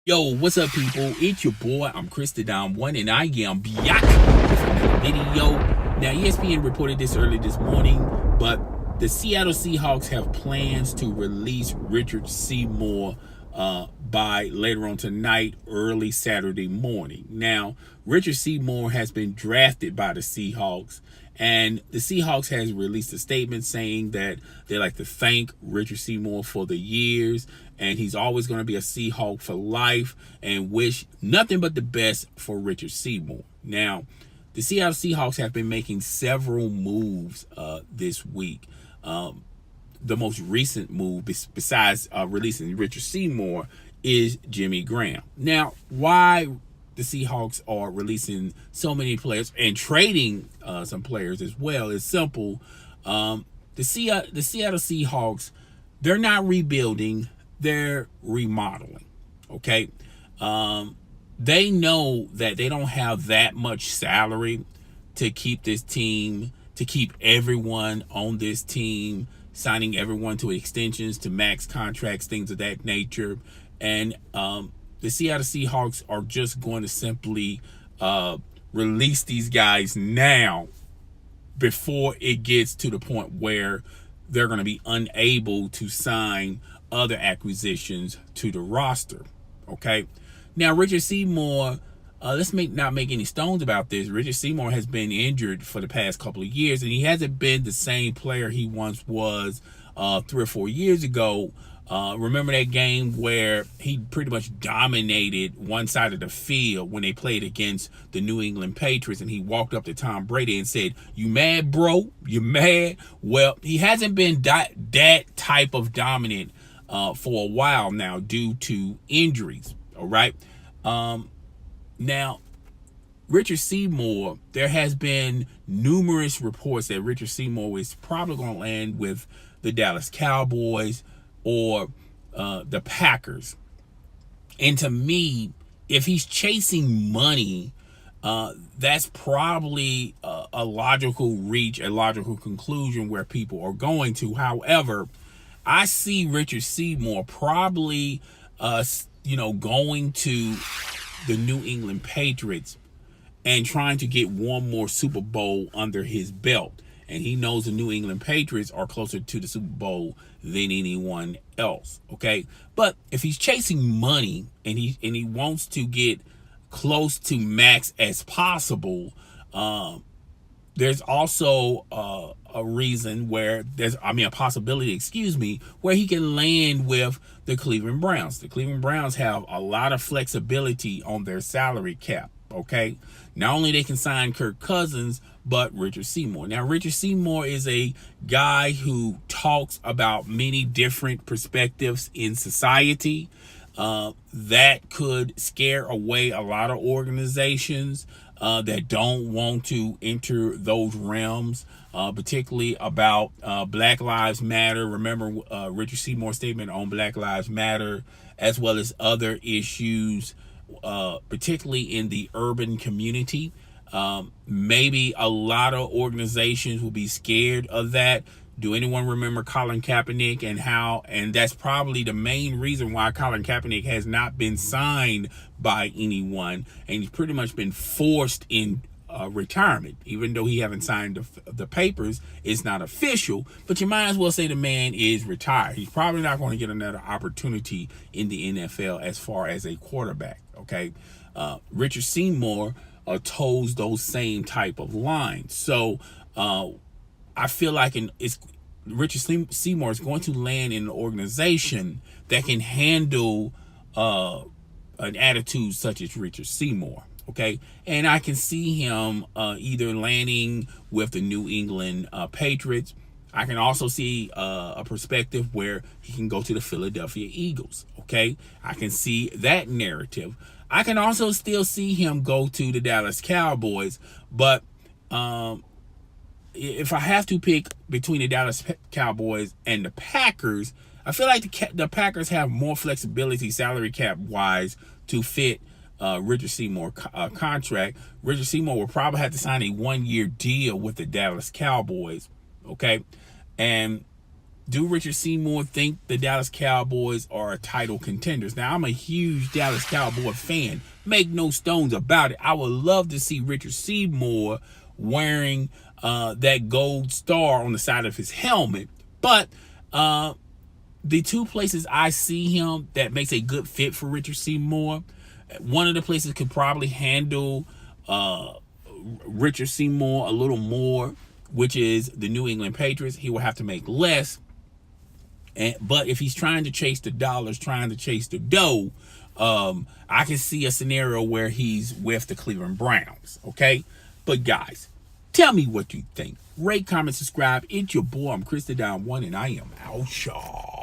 Yo, what's up, people? It's your boy. I'm Chris the Dom One, and I am back with another video. Now, ESPN reported this early this morning, but the Seattle Seahawks have plans to release Richard Seymour by later on tonight, early Saturday morning. Now, Richard Seymour has been drafted by the Seahawks, and the Seahawks has released a statement saying that they like to thank Richard Seymour for the years, and he's always going to be a Seahawk for life, and wish nothing but the best for Richard Seymour. Now, the Seattle Seahawks have been making several moves this week. The most recent move, besides releasing Richard Seymour, is Jimmy Graham. Now, why the Seahawks are releasing so many players and trading some players as well is simple. The Seattle Seahawks, they're not rebuilding, they're remodeling. Okay, they know that they don't have that much salary to keep this team, to keep everyone on this team, signing everyone to extensions, to max contracts, things of that nature. And the Seattle Seahawks are just going to simply release these guys now before it gets to the point where they're going to be unable to sign other acquisitions to the roster. Okay. Now, Richard Seymour, let's not make any stones about this. Richard Seymour has been injured for the past couple of years, and he hasn't been the same player he once was 3 or 4 years ago. Remember that game where he pretty much dominated one side of the field when they played against the New England Patriots, and he walked up to Tom Brady and said, "You mad, bro? You mad?" Well, he hasn't been that type of dominant for a while now due to injuries. All right. Now, Richard Seymour, there has been numerous reports that Richard Seymour is probably going to land with the Dallas Cowboys or the Packers. And to me, if he's chasing money, that's probably a logical reach, a logical conclusion where people are going to. However, I see Richard Seymour probably, going to the New England Patriots and trying to get one more Super Bowl under his belt. And he knows the New England Patriots are closer to the Super Bowl than anyone else. Okay. But if he's chasing money and he wants to get close to max as possible, there's also a reason where a possibility, where he can land with the Cleveland Browns. The Cleveland Browns have a lot of flexibility on their salary cap. Okay. Not only they can sign Kirk Cousins, but Richard Seymour. Now, Richard Seymour is a guy who talks about many different perspectives in society that could scare away a lot of organizations that don't want to enter those realms, particularly about Black Lives Matter. Remember Richard Seymour's statement on Black Lives Matter, as well as other issues, particularly in the urban community. Maybe a lot of organizations will be scared of that. Do anyone remember Colin Kaepernick and that's probably the main reason why Colin Kaepernick has not been signed by anyone, and he's pretty much been forced in retirement, even though he haven't signed the papers. It's not official, but you might as well say the man is retired. He's probably not going to get another opportunity in the NFL as far as a quarterback. Okay. Richard Seymour toes those same type of lines. So I feel like Richard Seymour is going to land in an organization that can handle an attitude such as Richard Seymour. Okay. And I can see him either landing with the New England Patriots. I can also see a perspective where he can go to the Philadelphia Eagles. Okay. I can see that narrative. I can also still see him go to the Dallas Cowboys, but if I have to pick between the Dallas Cowboys and the Packers, I feel like the Packers have more flexibility salary cap wise to fit Richard Seymour contract. Richard Seymour will probably have to sign a 1-year deal with the Dallas Cowboys. Okay. And do Richard Seymour think the Dallas Cowboys are title contenders? Now, I'm a huge Dallas Cowboy fan. Make no stones about it. I would love to see Richard Seymour wearing that gold star on the side of his helmet. But the two places I see him that makes a good fit for Richard Seymour, one of the places could probably handle Richard Seymour a little more, which is the New England Patriots. He will have to make less. But if he's trying to chase the dollars, trying to chase the dough, I can see a scenario where he's with the Cleveland Browns. Okay? But guys, tell me what you think. Rate, comment, subscribe. It's your boy. I'm Chris the Down One, and I am out, y'all.